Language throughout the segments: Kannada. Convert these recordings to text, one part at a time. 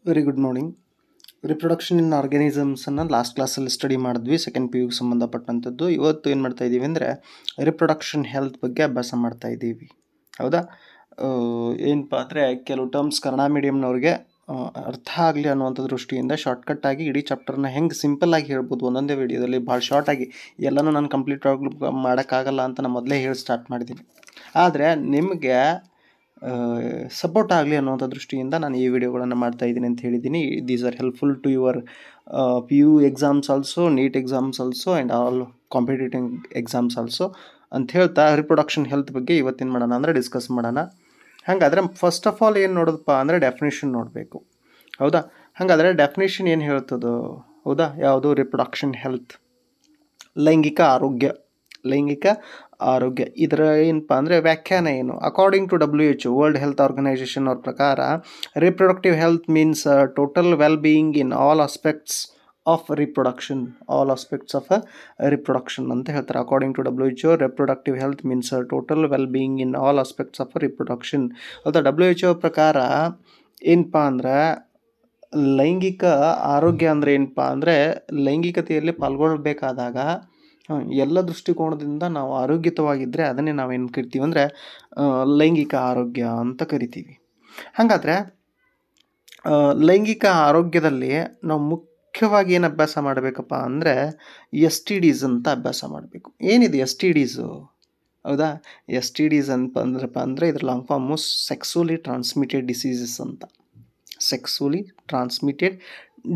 Very good morning. Reproduction in ಆರ್ಗ್ಯಾನಿಸಮ್ಸನ್ನು ಲಾಸ್ಟ್ ಕ್ಲಾಸಲ್ಲಿ ಸ್ಟಡಿ ಮಾಡಿದ್ವಿ, ಸೆಕೆಂಡ್ ಪಿ ಯುಗೆ ಸಂಬಂಧಪಟ್ಟಂಥದ್ದು. ಇವತ್ತು ಏನು ಮಾಡ್ತಾ ಇದ್ದೀವಿ ಅಂದರೆ ರಿಪ್ರೊಡಕ್ಷನ್ ಹೆಲ್ತ್ ಬಗ್ಗೆ ಅಭ್ಯಾಸ ಮಾಡ್ತಾ ಇದ್ದೀವಿ. ಹೌದಾ? ಏನಪ್ಪ ಅಂದರೆ ಕೆಲವು ಟರ್ಮ್ಸ್ ಕನ್ನಡ ಮೀಡಿಯಮ್ನವ್ರಿಗೆ ಅರ್ಥ ಆಗಲಿ ಅನ್ನುವಂಥ ದೃಷ್ಟಿಯಿಂದ ಶಾರ್ಟ್ಕಟ್ಟಾಗಿ ಇಡೀ ಚಾಪ್ಟರ್ನ ಹೆಂಗೆ ಸಿಂಪಲ್ಲಾಗಿ ಹೇಳ್ಬೋದು ಒಂದೊಂದೇ ವಿಡಿಯೋದಲ್ಲಿ ಭಾಳ ಶಾರ್ಟಾಗಿ ಎಲ್ಲನೂ ನಾನು ಕಂಪ್ಲೀಟ್ ಮಾಡೋಕ್ಕಾಗಲ್ಲ ಅಂತ ನಾನು ಮೊದಲೇ ಹೇಳಿ ಸ್ಟಾರ್ಟ್ ಮಾಡಿದ್ದೀನಿ. ಆದರೆ ನಿಮಗೆ ಸಪೋರ್ಟ್ ಆಗಲಿ ಅನ್ನುವಂಥ ದೃಷ್ಟಿಯಿಂದ ನಾನು ಈ ವಿಡಿಯೋಗಳನ್ನು ಮಾಡ್ತಾ ಇದ್ದೀನಿ ಅಂತ ಹೇಳಿದ್ದೀನಿ. These are helpful to your P U exams also, NEET exams also and all competitive exams also ಅಂತ ಹೇಳ್ತಾ ರಿಪ್ರೊಡಕ್ಷನ್ ಹೆಲ್ತ್ ಬಗ್ಗೆ ಇವತ್ತೇನು ಮಾಡೋಣ ಅಂದರೆ ಡಿಸ್ಕಸ್ ಮಾಡೋಣ. ಹಾಗಾದರೆ ಫಸ್ಟ್ ಆಫ್ ಆಲ್ ಏನು ನೋಡೋದಪ್ಪ ಅಂದರೆ ಡೆಫಿನೇಷನ್ ನೋಡಬೇಕು. ಹೌದಾ? ಹಾಗಾದರೆ ಡೆಫಿನೇಷನ್ ಏನು ಹೇಳ್ತದೋ? ಹೌದಾ? ಯಾವುದು? ರಿಪ್ರೊಡಕ್ಷನ್ ಹೆಲ್ತ್, ಲೈಂಗಿಕ ಆರೋಗ್ಯ. ಇದರ ಏನಪ್ಪ ಅಂದರೆ ವ್ಯಾಖ್ಯಾನ ಏನು? According to WHO, world health organization ಅವ್ರ ಪ್ರಕಾರ reproductive health means total well being in all aspects of reproduction ಅಂತ ಹೇಳ್ತಾರೆ. According to WHO, reproductive health means total well being in all aspects of reproduction. ಹೌದಾ? WHO ಪ್ರಕಾರ ಏನಪ್ಪ ಅಂದ್ರೆ ಲೈಂಗಿಕ ಆರೋಗ್ಯ ಅಂದರೆ ಏನಪ್ಪ ಅಂದರೆ ಲೈಂಗಿಕತೆಯಲ್ಲಿ ಪಾಲ್ಗೊಳ್ಬೇಕಾದಾಗ ಎಲ್ಲ ದೃಷ್ಟಿಕೋನದಿಂದ ನಾವು ಆರೋಗ್ಯಯುತವಾಗಿದ್ದರೆ ಅದನ್ನೇ ನಾವೇನು ಕರಿತೀವಿ ಅಂದರೆ ಲೈಂಗಿಕ ಆರೋಗ್ಯ ಅಂತ ಕರಿತೀವಿ. ಹಾಗಾದರೆ ಲೈಂಗಿಕ ಆರೋಗ್ಯದಲ್ಲಿ ನಾವು ಮುಖ್ಯವಾಗಿ ಏನು ಅಭ್ಯಾಸ ಮಾಡಬೇಕಪ್ಪ ಅಂದರೆ STDs ಅಂತ ಅಭ್ಯಾಸ ಮಾಡಬೇಕು. ಏನಿದೆ STDಸು? ಹೌದಾ? STDs ಅಂತಂದ್ರಪ್ಪ ಅಂದರೆ ಇದ್ರ long form sexually transmitted diseases ಅಂತ. Sexually transmitted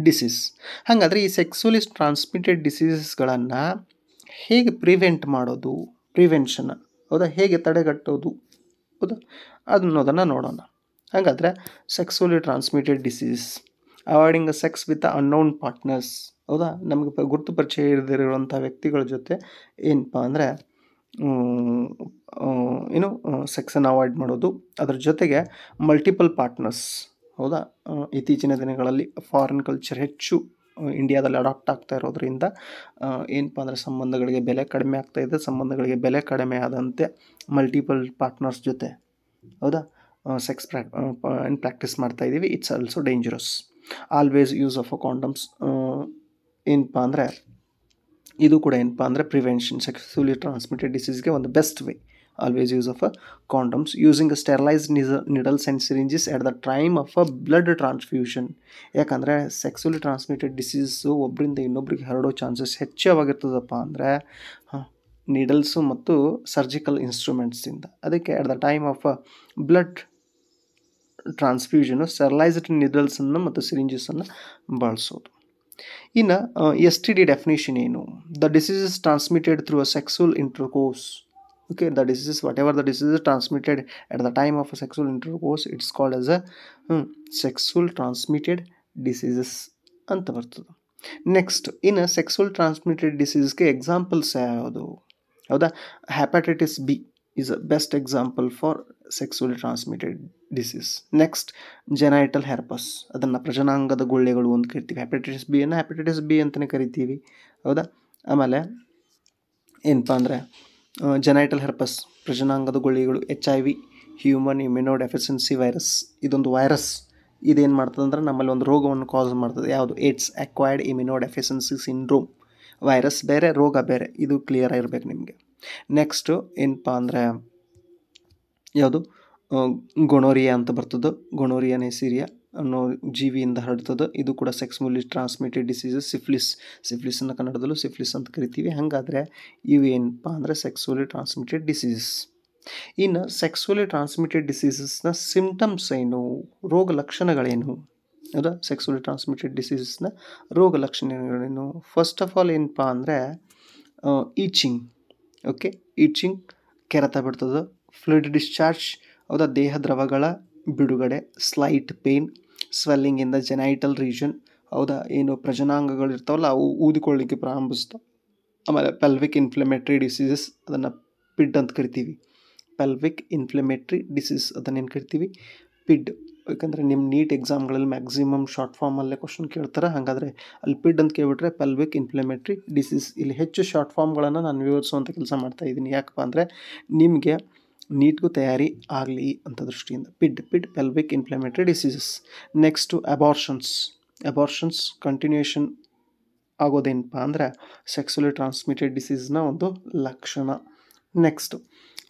disease. ಹಾಗಾದರೆ ಈ ಸೆಕ್ಸುವಲಿ ಟ್ರಾನ್ಸ್ಮಿಟೆಡ್ ಡಿಸೀಸಸ್ಗಳನ್ನು ಹೇಗೆ ಪ್ರಿವೆಂಟ್ ಮಾಡೋದು, ಪ್ರಿವೆನ್ಷನ್, ಹೌದಾ, ಹೇಗೆ ತಡೆಗಟ್ಟೋದು, ಹೌದಾ, ಅನ್ನೋದನ್ನು ನೋಡೋಣ. ಹಾಗಾದರೆ sexually transmitted disease, avoiding sex with unknown partners. ಹೌದಾ? ನಮಗೆ ಗುರುತು ಪರಿಚಯ ಇರದಿರುವಂಥ ವ್ಯಕ್ತಿಗಳ ಜೊತೆ ಏನಪ್ಪ ಅಂದರೆ ಸೆಕ್ಸನ್ನು ಅವಾಯ್ಡ್ ಮಾಡೋದು. ಅದರ ಜೊತೆಗೆ ಮಲ್ಟಿಪಲ್ ಪಾರ್ಟ್ನರ್ಸ್. ಹೌದಾ? ಇತ್ತೀಚಿನ ದಿನಗಳಲ್ಲಿ ಫಾರಿನ್ ಕಲ್ಚರ್ ಹೆಚ್ಚು ಇಂಡಿಯಾದಲ್ಲಿ ಅಡಾಪ್ಟ್ ಆಗ್ತಾ ಇರೋದ್ರಿಂದ ಏನಪ್ಪ ಅಂದರೆ ಸಂಬಂಧಗಳಿಗೆ ಬೆಲೆ ಕಡಿಮೆ ಆಗ್ತಾಯಿದೆ. ಸಂಬಂಧಗಳಿಗೆ ಬೆಲೆ ಕಡಿಮೆ ಆದಂತೆ ಮಲ್ಟಿಪಲ್ ಪಾರ್ಟ್ನರ್ಸ್ ಜೊತೆ, ಹೌದಾ, ಸೆಕ್ಸ್ ಪ್ರಾಕ್ಟೀಸ್ ಮಾಡ್ತಾ ಇದ್ದೀವಿ. It's also dangerous. Always use of condoms ಏನಪ್ಪ ಅಂದರೆ ಇದು ಕೂಡ ಏನಪ್ಪ ಅಂದರೆ ಪ್ರಿವೆನ್ಷನ್, ಸೆಕ್ಸುವಲಿ ಟ್ರಾನ್ಸ್ಮಿಟೆಡ್ ಡಿಸೀಸ್ಗೆ ಒಂದು best way. Always use of condoms, using sterilised needles and syringes at the time of blood transfusion. ಯಾಕಂದರೆ ಸೆಕ್ಸುವಲಿ ಟ್ರಾನ್ಸ್ಮಿಟೆಡ್ ಡಿಸೀಸು ಒಬ್ಬರಿಂದ ಇನ್ನೊಬ್ರಿಗೆ ಹರಡೋ ಚಾನ್ಸಸ್ ಹೆಚ್ಚಾಗಿರ್ತದಪ್ಪ ಅಂದರೆ ನೀಡಲ್ಸು ಮತ್ತು ಸರ್ಜಿಕಲ್ ಇನ್ಸ್ಟ್ರೂಮೆಂಟ್ಸಿಂದ. ಅದಕ್ಕೆ at the time of blood transfusion sterilised ನಿಡಲ್ಸನ್ನು ಮತ್ತು ಸಿರಿಂಜಸನ್ನು ಬಳಸೋದು. ಇನ್ನು STD ಡೆಫಿನೇಷನ್ ಏನು? The disease is transmitted through a sexual intercourse. Okay, the disease, whatever the disease is transmitted at the time of a sexual intercourse, it's called as a sexual transmitted diseases ಅಂತ ಬರ್ತದೆ. ನೆಕ್ಸ್ಟ್, ಇನ್ನು ಸೆಕ್ಸುವಲ್ ಟ್ರಾನ್ಸ್ಮಿಟೆಡ್ ಡಿಸೀಸ್ಗೆ ಎಕ್ಸಾಂಪಲ್ಸ್ ಯಾವುದು? ಹೌದಾ? Hepatitis B is a best example for sexually transmitted disease. Next, genital herpes, ಅದನ್ನು ಪ್ರಜನಾಂಗದ ಗುಳ್ಳೆಗಳು ಅಂತ ಕರಿತೀವಿ. ಹೆಪಟೈಟಿಸ್ B ಅಂತಲೇ ಕರಿತೀವಿ. ಹೌದಾ? ಆಮೇಲೆ ಏನಪ್ಪ ಅಂದರೆ ಜೆನೈಟಲ್ ಹೆರ್ಪಸ್, ಪ್ರಜನಾಂಗದ ಗುಳ್ಳೆಗಳು, HIV, human immuno deficiency virus. ಇದೊಂದು ವೈರಸ್. ಇದೇನು ಮಾಡ್ತದೆ ಅಂದರೆ ನಮ್ಮಲ್ಲಿ ಒಂದು ರೋಗವನ್ನು ಕಾಸ್ ಮಾಡ್ತದೆ. ಯಾವುದು? AIDS, acquired immuno deficiency syndrome. Virus ಬೇರೆ, ರೋಗ ಬೇರೆ, ಇದು ಕ್ಲಿಯರ್ ಆಗಿರ್ಬೇಕು ನಿಮಗೆ. ನೆಕ್ಸ್ಟು ಏನಪ್ಪ ಅಂದರೆ ಯಾವುದು? ಗೊನೋರಿಯಾ ಅಂತ ಬರ್ತದೆ. ಗೊನೋರಿಯಾ ನೆಸೀರಿಯಾ ಅನ್ನೋ ಜೀವಿಯಿಂದ ಹರಡ್ತದೆ. ಇದು ಕೂಡ ಸೆಕ್ಸುವಲಿ ಟ್ರಾನ್ಸ್ಮಿಟೆಡ್ ಡಿಸೀಸಸ್. ಸಿಫ್ಲಿಸನ್ನು ಕನ್ನಡದಲ್ಲೂ ಸಿಫ್ಲಿಸ್ ಅಂತ ಕರಿತೀವಿ. ಹಾಗಾದರೆ ಇವು ಏನಪ್ಪ ಅಂದರೆ ಸೆಕ್ಸುವಲಿ ಟ್ರಾನ್ಸ್ಮಿಟೆಡ್ ಡಿಸೀಸಸ್. ಇನ್ನು ಸೆಕ್ಸುವಲಿ ಟ್ರಾನ್ಸ್ಮಿಟೆಡ್ ಡಿಸೀಸಸ್ನ ಸಿಂಪ್ಟಮ್ಸ್ ಏನು, ರೋಗ ಲಕ್ಷಣಗಳೇನು? ಹೌದಾ? ಸೆಕ್ಸುವಲಿ ಟ್ರಾನ್ಸ್ಮಿಟೆಡ್ ಡಿಸೀಸಸ್ನ ರೋಗ ಲಕ್ಷಣಗಳೇನು? ಫಸ್ಟ್ ಆಫ್ ಆಲ್ ಏನಪ್ಪ ಅಂದರೆ ಈಚಿಂಗ್. ಓಕೆ, ಈಚಿಂಗ್, ಕೆರೆತ ಬಿಡ್ತದೆ. ಫ್ಲೂಯಿಡ್ ಡಿಸ್ಚಾರ್ಜ್, ಹೌದಾ, ದೇಹ ದ್ರವಗಳ ಬಿಡುಗಡೆ. Slight pain, swelling in the genital region. ಹೌದಾ? ಏನು ಪ್ರಜನಾಂಗಗಳು ಇರ್ತಾವಲ್ಲ ಅವು ಊದಿಕೊಳ್ಳಿಕ್ಕೆ ಪ್ರಾರಂಭಿಸ್ತಾವೆ. ಆಮೇಲೆ ಪೆಲ್ವಿಕ್ ಇನ್ಫ್ಲಮೇಟ್ರಿ ಡಿಸೀಸಸ್, ಅದನ್ನು PID ಅಂತ ಕರಿತೀವಿ. ಪೆಲ್ವಿಕ್ ಇನ್ಫ್ಲಮೇಟ್ರಿ ಡಿಸೀಸ್ ಅದನ್ನೇನು ಕರಿತೀವಿ? PID. ಯಾಕಂದರೆ ನಿಮ್ಮ ನೀಟ್ ಎಕ್ಸಾಮ್ಗಳಲ್ಲಿ ಮ್ಯಾಕ್ಸಿಮಮ್ ಶಾರ್ಟ್ ಫಾರ್ಮಲ್ಲೇ ಕ್ವಶನ್ ಕೇಳ್ತಾರೆ. ಹಾಗಾದರೆ ಅಲ್ಲಿ PID ಅಂತ ಕೇಳ್ಬಿಟ್ರೆ ಪೆಲ್ವಿಕ್ ಇನ್ಫ್ಲಮೇಟ್ರಿ ಡಿಸೀಸ್. ಇಲ್ಲಿ ಹೆಚ್ಚು ಶಾರ್ಟ್ ಫಾರ್ಮ್ಗಳನ್ನು ನಾನು ವಿವರಿಸುವಂಥ ಕೆಲಸ ಮಾಡ್ತಾಯಿದ್ದೀನಿ. ಯಾಕಪ್ಪ ಅಂದರೆ ನಿಮಗೆ ನೀಟ್ಗೂ ತಯಾರಿ ಆಗಲಿ ಅಂತ ದೃಷ್ಟಿಯಿಂದ. PID pelvic inflammatory diseases. Next abortions continuation ಆಗೋದೇನಪ್ಪ ಅಂದರೆ ಸೆಕ್ಸುಲಿ ಟ್ರಾನ್ಸ್ಮಿಟೆಡ್ ಡಿಸೀಸ್ನ ಒಂದು ಲಕ್ಷಣ. Next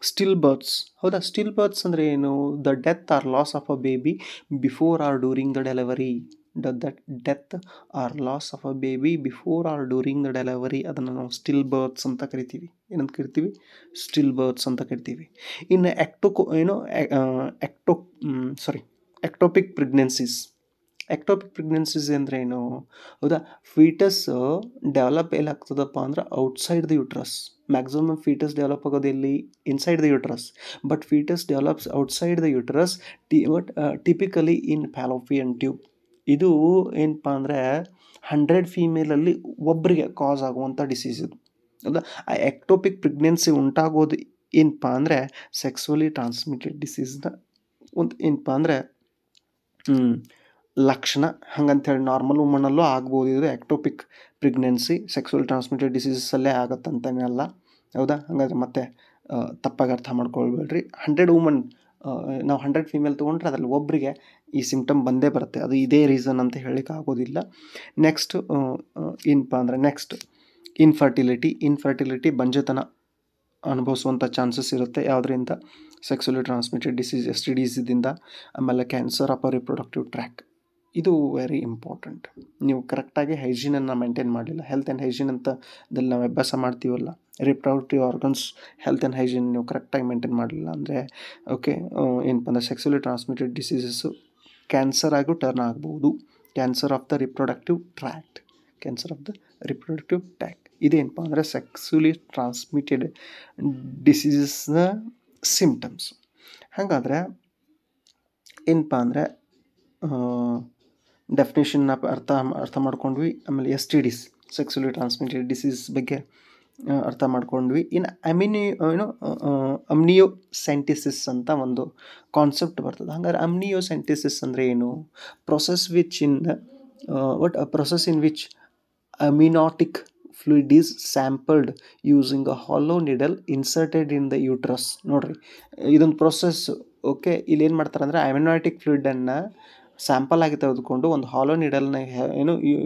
still births. ಹೌದಾ, ಸ್ಟಿಲ್ ಬರ್ತ್ಸ್ ಅಂದರೆ ಏನು? The death or loss of a baby before or during the delivery. Death or loss of a baby before or during the delivery, ಅದನ್ನು ನಾವು ಸ್ಟಿಲ್ ಬರ್ತ್ಸ್ ಅಂತ ಕರಿತೀವಿ. ಏನಂತ ಕರಿತೀವಿ? ಸ್ಟಿಲ್ ಬರ್ತ್ಸ್ ಅಂತ ಕರಿತೀವಿ. ಇನ್ನು ಎಕ್ಟೋಪಿಕ್ ಪ್ರೆಗ್ನೆನ್ಸೀಸ್. ಎಕ್ಟೋಪಿಕ್ ಪ್ರೆಗ್ನೆನ್ಸೀಸ್ ಅಂದರೆ ಏನು? ಹೌದಾ, ಫೀಟಸ್ ಡೆವಲಪ್ ಎಲ್ಲಾಗ್ತದಪ್ಪ ಅಂದ್ರೆ outside the uterus. Maximum foetus develop ಆಗೋದು ಎಲ್ಲಿ? Inside the uterus. But foetus develops outside the uterus, typically in Fallopian tube. ಇದು ಏನಪ್ಪ ಅಂದರೆ 100 ಫೀಮೇಲಲ್ಲಿ ಒಬ್ಬರಿಗೆ ಕಾಸ್ ಆಗುವಂಥ ಡಿಸೀಸ್ ಇದು. ಹೌದಾ, ಆ ಎಕ್ಟೋಪಿಕ್ ಪ್ರೆಗ್ನೆನ್ಸಿ ಉಂಟಾಗೋದು ಏನಪ್ಪ ಅಂದರೆ ಸೆಕ್ಸುವಲಿ ಟ್ರಾನ್ಸ್ಮಿಟೆಡ್ ಡಿಸೀಸ್ನ ಒಂದು ಏನಪ್ಪ ಅಂದರೆ ಲಕ್ಷಣ. ಹಂಗಂತೇಳಿ ನಾರ್ಮಲ್ ವುಮನಲ್ಲೂ ಆಗ್ಬೋದು ಇದು ಎಕ್ಟೋಪಿಕ್ ಪ್ರೆಗ್ನೆನ್ಸಿ. ಸೆಕ್ಸುವಲ್ ಟ್ರಾನ್ಸ್ಮಿಟೆಡ್ ಡಿಸೀಸಲ್ಲೇ ಆಗತ್ತಂತಲ್ಲ. ಹೌದಾ, ಹಾಗಾದ್ರೆ ಮತ್ತೆ ತಪ್ಪಾಗಿ ಅರ್ಥ ಮಾಡ್ಕೊಳ್ಬೇಡ್ರಿ. 100 ವುಮನ್, ನಾವು 100 ಫೀಮೇಲ್ ತೊಗೊಂಡ್ರೆ ಅದರಲ್ಲಿ ಒಬ್ಬರಿಗೆ ಈ ಸಿಂಪ್ಟಮ್ ಬಂದೇ ಬರುತ್ತೆ. ಅದು ಇದೇ ರೀಸನ್ ಅಂತ ಹೇಳಲಿಕ್ಕೆ ಆಗೋದಿಲ್ಲ. ನೆಕ್ಸ್ಟ್ ಏನಪ್ಪ ಅಂದರೆ ಇನ್ಫರ್ಟಿಲಿಟಿ ಬಂಜೆತನ ಅನುಭವಿಸುವಂಥ ಚಾನ್ಸಸ್ ಇರುತ್ತೆ. ಯಾವುದರಿಂದ? ಸೆಕ್ಸುವಲಿ ಟ್ರಾನ್ಸ್ಮಿಟೆಡ್ ಡಿಸೀಸ್ STDs ಇಂದ. ಆಮೇಲೆ ಕ್ಯಾನ್ಸರ್ ಆಫ್ ರಿಪ್ರೊಡಕ್ಟಿವ್ ಟ್ರ್ಯಾಕ್. ಇದು ವೆರಿ ಇಂಪಾರ್ಟೆಂಟ್. ನೀವು ಕರೆಕ್ಟಾಗಿ ಹೈಜೀನನ್ನು ಮೇಂಟೈನ್ ಮಾಡಲಿಲ್ಲ, ಹೆಲ್ತ್ ಆ್ಯಂಡ್ ಹೈಜೀನ್ ಅಂತ ನಾವು ಅಭ್ಯಾಸ ಮಾಡ್ತೀವಲ್ಲ, reproductive organs health and hygiene ನೀವು ಕರೆಕ್ಟಾಗಿ ಮೇಂಟೈನ್ ಮಾಡಲಿಲ್ಲ ಅಂದರೆ ಏನಪ್ಪ ಅಂದರೆ ಸೆಕ್ಸುವಲಿ ಟ್ರಾನ್ಸ್ಮಿಟೆಡ್ ಡಿಸೀಸಸ್ಸು ಕ್ಯಾನ್ಸರ್ ಆಗೂ ಟರ್ನ್ ಆಗ್ಬೋದು. Cancer of the reproductive tract. ಇದೇನಪ್ಪ ಅಂದರೆ ಸೆಕ್ಸುವಲಿ ಟ್ರಾನ್ಸ್ಮಿಟೆಡ್ ಡಿಸೀಸಸ್ನ ಸಿಂಪ್ಟಮ್ಸ್. ಹಾಗಾದರೆ ಏನಪ್ಪ ಅಂದರೆ ಡೆಫಿನೇಷನ್ನ ಅರ್ಥ ಮಾಡ್ಕೊಂಡ್ವಿ. ಆಮೇಲೆ STDs, ಸೆಕ್ಸುವಲಿ ಟ್ರಾನ್ಸ್ಮಿಟೆಡ್ ಡಿಸೀಸ್ ಬಗ್ಗೆ ಅರ್ಥ ಮಾಡ್ಕೊಂಡ್ವಿ. ಇನ್ನು ಅಮ್ನಿಯೋಸೆಂಟಿಸಿಸ್ ಅಂತ ಒಂದು ಕಾನ್ಸೆಪ್ಟ್ ಬರ್ತದೆ. ಹಾಗಾದ್ರೆ ಅಮ್ನಿಯೋಸೆಂಟಿಸಿಸ್ ಅಂದರೆ ಏನು? Process in which amniotic fluid is sampled using a hollow needle inserted in the uterus. ನೋಡ್ರಿ, ಇದೊಂದು ಪ್ರೊಸೆಸ್. ಓಕೆ, ಇಲ್ಲಿ ಏನು ಮಾಡ್ತಾರೆ ಅಂದರೆ ಅಮ್ನಿಯಾಟಿಕ್ ಫ್ಲೂಯಿಡನ್ನು ಸ್ಯಾಂಪಲ್ ಆಗಿ ತೆಗೆದುಕೊಂಡು ಒಂದು ಹಾಲೋ ನೀಡಲ್ನ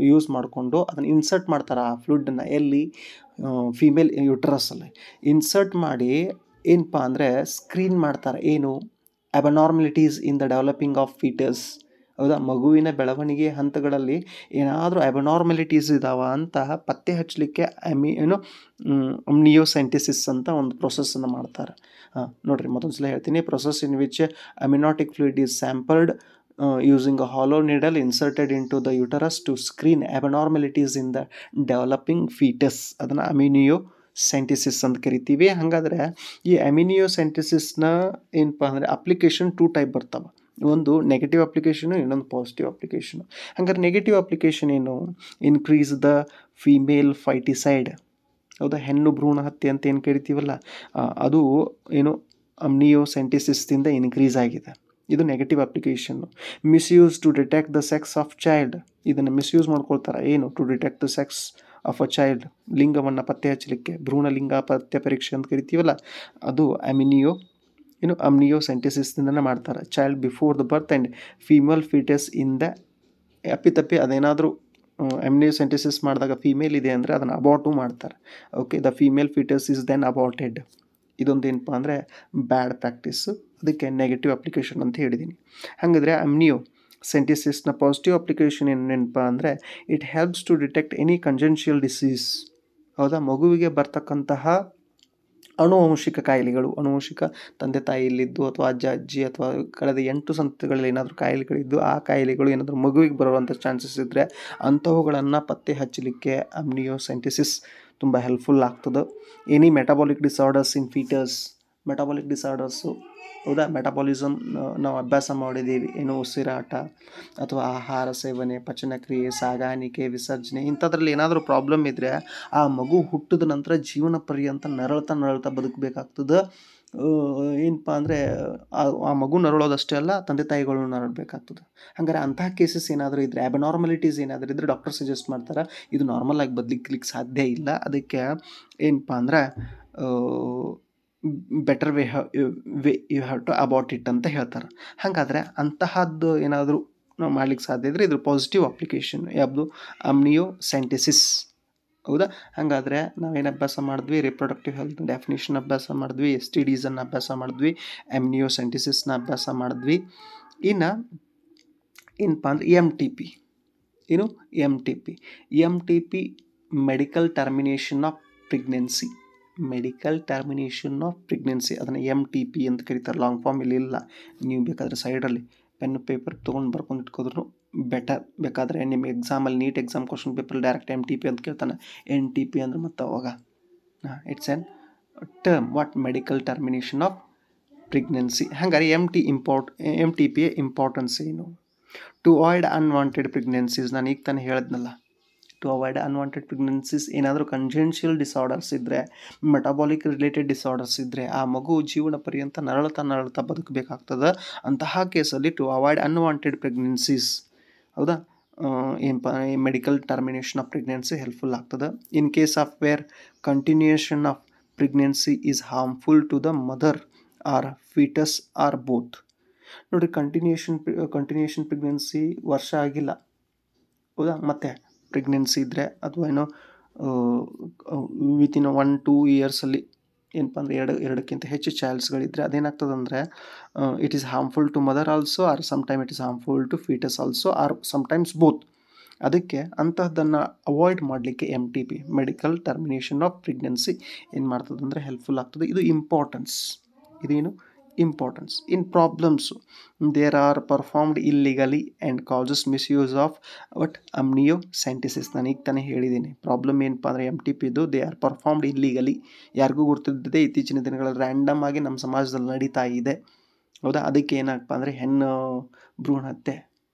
ಯೂಸ್ ಮಾಡಿಕೊಂಡು ಅದನ್ನು ಇನ್ಸರ್ಟ್ ಮಾಡ್ತಾರೆ. ಆ ಫ್ಲೂಯಿಡನ್ನು ಎಲ್ಲಿ? ಫೀಮೇಲ್ ಯೂಟ್ರಸಲ್ಲಿ ಇನ್ಸರ್ಟ್ ಮಾಡಿ ಏನಪ್ಪ ಅಂದರೆ ಸ್ಕ್ರೀನ್ ಮಾಡ್ತಾರೆ. ಏನು? Abnormalities in the developing of foetus. ಹೌದಾ, ಮಗುವಿನ ಬೆಳವಣಿಗೆ ಹಂತಗಳಲ್ಲಿ ಏನಾದರೂ ಅಬನಾರ್ಮಲಿಟೀಸ್ ಇದಾವ ಅಂತ ಪತ್ತೆ ಹಚ್ಚಲಿಕ್ಕೆ ಅಮ್ನಿಯೋಸೆಂಟಿಸಿಸ್ ಅಂತ ಒಂದು ಪ್ರೊಸೆಸ್ಸನ್ನು ಮಾಡ್ತಾರೆ. ನೋಡಿರಿ, ಮತ್ತೊಂದು ಸಲ ಹೇಳ್ತೀನಿ. Process in which amniotic fluid is sampled using a hollow needle inserted into the uterus to screen abnormalities in the developing fetus. ಅದನ್ನು ಅಮ್ನಿಯೋಸೆಂಟಿಸಿಸ್ ಅಂತ ಕರಿತೀವಿ. ಹಾಗಾದರೆ ಈ ಅಮ್ನಿಯೋಸೆಂಟಿಸಿಸ್ನ ಏನಪ್ಪ ಅಂದರೆ ಅಪ್ಲಿಕೇಶನ್ 2 ಟೈಪ್ ಬರ್ತಾವೆ. ಒಂದು ನೆಗೆಟಿವ್ ಅಪ್ಲಿಕೇಶನು, ಇನ್ನೊಂದು ಪಾಸಿಟಿವ್ ಅಪ್ಲಿಕೇಶನು. ಹಾಗಾದ್ರೆ ನೆಗೆಟಿವ್ ಅಪ್ಲಿಕೇಶನ್ ಏನು? Increase the female foeticide. ಹೌದಾ, ಹೆಣ್ಣು ಭ್ರೂಣ ಹತ್ಯೆ ಅಂತ ಏನು ಕರಿತೀವಲ್ಲ, ಅದು ಅಮ್ನಿಯೋಸೆಂಟಿಸಿಸ್ದಿಂದ ಇನ್ಕ್ರೀಸ್ ಆಗಿದೆ. ಇದು ನೆಗೆಟಿವ್ ಅಪ್ಲಿಕೇಶನ್ನು. Misuse to detect the sex of child. ಇದನ್ನು ಮಿಸ್ಯೂಸ್ ಮಾಡ್ಕೊಳ್ತಾರೆ. ಏನು? To detect the sex of a child, ಲಿಂಗವನ್ನು ಪತ್ತೆ ಹಚ್ಚಲಿಕ್ಕೆ, ಭ್ರೂಣ ಲಿಂಗ ಪತ್ತೆ ಪರೀಕ್ಷೆ ಅಂತ ಕರಿತೀವಲ್ಲ, ಅದು ಅಮ್ನಿಯೋಸೆಂಟಿಸಿಸ್ದಿಂದನೇ ಮಾಡ್ತಾರೆ. Child before the birth and female foetus in the ಅಪ್ಪಿತಪ್ಪಿ ಅದೇನಾದರೂ ಅಮ್ನಿಯೋಸೆಂಟಿಸಿಸ್ ಮಾಡಿದಾಗ ಫೀಮೇಲ್ ಇದೆ ಅಂದರೆ ಅದನ್ನು ಅಬಾರ್ಟು ಮಾಡ್ತಾರೆ. Okay, the female foetus is then aborted. ಇದೊಂದು ಏನಪ್ಪ ಅಂದರೆ ಬ್ಯಾಡ್ ಪ್ರಾಕ್ಟೀಸು. ಅದಕ್ಕೆ ನೆಗೆಟಿವ್ ಅಪ್ಲಿಕೇಶನ್ ಅಂತ ಹೇಳಿದ್ದೀನಿ. ಹಾಗಾದರೆ ಅಮ್ನಿಯೋಸೆಂಟಿಸಿಸ್ನ ಪಾಸಿಟಿವ್ ಅಪ್ಲಿಕೇಶನ್ ಏನಪ್ಪ ಅಂದರೆ it helps to detect any congenital disease. ಹೌದಾ, ಮಗುವಿಗೆ ಬರ್ತಕ್ಕಂತಹ ಅನುವಂಶಿಕ ಕಾಯಿಲೆಗಳು, ಅನುವಂಶಿಕ ತಂದೆ ತಾಯಿಯಲ್ಲಿದ್ದು ಅಥವಾ ಅಜ್ಜ ಅಜ್ಜಿ ಅಥವಾ ಕಳೆದ 8 ಸಂತತಿಗಳಲ್ಲಿ ಏನಾದರೂ ಕಾಯಿಲೆಗಳಿದ್ದು ಆ ಕಾಯಿಲೆಗಳು ಏನಾದರೂ ಮಗುವಿಗೆ ಬರುವಂಥ ಚಾನ್ಸಸ್ ಇದ್ದರೆ ಅಂಥವುಗಳನ್ನು ಪತ್ತೆ ಹಚ್ಚಲಿಕ್ಕೆ ಅಮ್ನಿಯೋಸೆಂಟಿಸಿಸ್ ತುಂಬ ಹೆಲ್ಪ್ಫುಲ್ ಆಗ್ತದೆ. ಎನಿ ಮೆಟಬಾಲಿಕ್ ಡಿಸಾರ್ಡರ್ಸ್ ಇನ್ ಫೀಟರ್ಸ್. ಮೆಟಬಾಲಿಕ್ ಡಿಸಾರ್ಡರ್ಸು, ಹೌದಾ, ಮೆಟಬಾಲಿಸಮ್ ನಾವು ಅಭ್ಯಾಸ ಮಾಡಿದ್ದೀವಿ. ಏನು? ಉಸಿರಾಟ ಅಥವಾ ಆಹಾರ ಸೇವನೆ, ಪಚನಕ್ರಿಯೆ, ಸಾಗಾಣಿಕೆ, ವಿಸರ್ಜನೆ, ಇಂಥದ್ರಲ್ಲಿ ಏನಾದರೂ ಪ್ರಾಬ್ಲಮ್ ಇದ್ದರೆ ಆ ಮಗು ಹುಟ್ಟಿದ ನಂತರ ಜೀವನ ಪರ್ಯಂತ ನರಳ್ತಾ ಬದುಕಬೇಕಾಗ್ತದೆ. ಏನಪ್ಪ ಅಂದರೆ ಆ ಮಗು ನರಳೋದಷ್ಟೇ ಅಲ್ಲ, ತಂದೆ ತಾಯಿಗಳು ನರಳಬೇಕಾಗ್ತದೆ. ಹಾಗಾದ್ರೆ ಅಂತಹ ಕೇಸಸ್ ಏನಾದರೂ ಇದ್ದರೆ, ಅಬ್ನಾರ್ಮಲಿಟೀಸ್ ಏನಾದರೂ ಇದ್ದರೆ ಡಾಕ್ಟರ್ ಸಜೆಸ್ಟ್ ಮಾಡ್ತಾರೆ ಇದು ನಾರ್ಮಲ್ ಆಗಿ ಬದಲಿಕ್ಲಿಕ್ಕೆ ಸಾಧ್ಯ ಇಲ್ಲ. ಅದಕ್ಕೆ ಏನಪ್ಪ ಅಂದರೆ better way you have to about it ಅಂತ ಹೇಳ್ತಾರೆ. ಹಾಗಾದರೆ ಅಂತಹದ್ದು ಏನಾದರೂ ನಾವು ಮಾಡ್ಲಿಕ್ಕೆ ಸಾಧ್ಯ ಇದ್ದರೆ ಇದ್ರ ಪಾಸಿಟಿವ್ ಅಪ್ಲಿಕೇಶನ್ ಯಾವುದು ಅಮ್ನಿಯೋಸೆಂಟಿಸಿಸ್. ಹೌದಾ? ಹಾಗಾದರೆ ನಾವೇನು ಅಭ್ಯಾಸ ಮಾಡಿದ್ವಿ? ರಿಪ್ರೊಡಕ್ಟಿವ್ ಹೆಲ್ತ್ ಡೆಫಿನೇಷನ್ ಅಭ್ಯಾಸ ಮಾಡಿದ್ವಿ, ಎಸ್ ಟಿ ಡಿಸನ್ನು ಅಭ್ಯಾಸ ಮಾಡಿದ್ವಿ, ಅಮ್ನಿಯೋಸೆಂಟಿಸಿಸ್ನ ಅಭ್ಯಾಸ ಮಾಡಿದ್ವಿ. ಇನ್ನು ಏನಪ್ಪ ಅಂದರೆ ಎಮ್ ಟಿ ಪಿ. ಏನು M T P? M T P medical termination of pregnancy. Medical termination of pregnancy ಅದನ್ನು ಎಮ್ ಟಿ ಪಿ ಅಂತ ಕರೀತಾರೆ. ಲಾಂಗ್ ಫಾರ್ಮ್ ಇಲ್ಲಿ ಇಲ್ಲ, ನೀವು ಬೇಕಾದರೆ ಸೈಡಲ್ಲಿ ಪೆನ್ ಪೇಪರ್ ತೊಗೊಂಡು ಬರ್ಕೊಂಡು ಇಟ್ಕೋದ್ರು ಬೆಟರ್. ಬೇಕಾದರೆ ನಿಮ್ಮ ಎಕ್ಸಾಮಲ್ಲಿ NEET exam question paper direct M T P ಅಂತ ಕೇಳ್ತಾನೆ. ಎನ್ ಟಿ ಪಿ ಅಂದ್ರೆ ಮತ್ತೆ ಅವಾಗ it's an term what medical termination of pregnancy. ಹಾಗಾದ್ರೆ ಎಮ್ ಟಿ ಪಿಯ ಇಂಪಾರ್ಟೆನ್ಸ್ ಏನು? To avoid unwanted pregnancies. ನಾನು ಈಗ ತಾನೇ ಹೇಳಿದ್ನಲ್ಲ, ಟು ಅವಾಯ್ಡ್ ಅನ್ವಾಂಟೆಡ್ ಪ್ರೆಗ್ನೆನ್ಸೀಸ್. ಏನಾದರೂ ಕಂಜೆನ್ಷಿಯಲ್ ಡಿಸಾರ್ಡರ್ಸ್ ಇದ್ದರೆ, ಮೆಟಬಾಲಿಕ್ ರಿಲೇಟೆಡ್ ಡಿಸಾರ್ಡರ್ಸ್ ಇದ್ದರೆ, ಆ ಮಗು ಜೀವನ ಪರ್ಯಂತ ನರಳುತ್ತಾ ಬದುಕಬೇಕಾಗ್ತದೆ. ಅಂತಹ ಕೇಸಲ್ಲಿ ಟು ಅವಾಯ್ಡ್ ಅನ್ವಾಂಟೆಡ್ ಪ್ರೆಗ್ನೆನ್ಸೀಸ್, ಹೌದಾ, ಏನಪ್ಪ medical termination of pregnancy helpful ಆಗ್ತದೆ. In case of where continuation of pregnancy is harmful to the mother or foetus or both. ನೋಡಿರಿ, ಕಂಟಿನ್ಯೂಯೇಷನ್ ಪ್ರೆಗ್ನೆನ್ಸಿ ವರ್ಷ ಆಗಿಲ್ಲ, ಹೌದಾ, ಮತ್ತೆ ಪ್ರೆಗ್ನೆನ್ಸಿ ಇದ್ದರೆ ಅಥವಾ ಏನೋ ವಿತಿನ್ 1-2 ಇಯರ್ಸಲ್ಲಿ ಏನಪ್ಪ ಅಂದರೆ ಎರಡಕ್ಕಿಂತ ಹೆಚ್ಚು ಚೈಲ್ಡ್ಸ್ಗಳಿದ್ದರೆ ಅದೇನಾಗ್ತದೆ ಅಂದರೆ it is harmful to mother also or sometime it is harmful to foetus also or sometimes both. ಅದಕ್ಕೆ ಅಂಥದ್ದನ್ನು ಅವಾಯ್ಡ್ ಮಾಡಲಿಕ್ಕೆ M T P medical termination of pregnancy ಏನು ಮಾಡ್ತದೆ ಅಂದರೆ ಹೆಲ್ಪ್ಫುಲ್ ಆಗ್ತದೆ. ಇದು ಇಂಪಾರ್ಟೆನ್ಸ್. ಇದೇನು importance. In problems there are performed illegally and causes misuse of but amniocentesis. ನಾನು ಈಗ ತಾನೇ ಹೇಳಿದ್ದೀನಿ. ಪ್ರಾಬ್ಲಮ್ ಏನಪ್ಪ ಅಂದರೆ ಎಮ್ ಟಿ ಪಿದು ದೇ ಆರ್ ಪರ್ಫಾರ್ಮ್ಡ್ ಇಲ್ಲಿಗಲಿ. ಯಾರಿಗೂ ಗೊತ್ತಿದ್ದಿದೆ, ಇತ್ತೀಚಿನ ದಿನಗಳಲ್ಲಿ ರ್ಯಾಂಡಮ್ ಆಗಿ ನಮ್ಮ ಸಮಾಜದಲ್ಲಿ ನಡೀತಾ ಇದೆ, ಹೌದಾ. ಅದಕ್ಕೆ ಏನಪ್ಪ ಅಂದರೆ ಹೆಣ್ಣು ಭ್ರೂಣ ಹತ್ಯೆ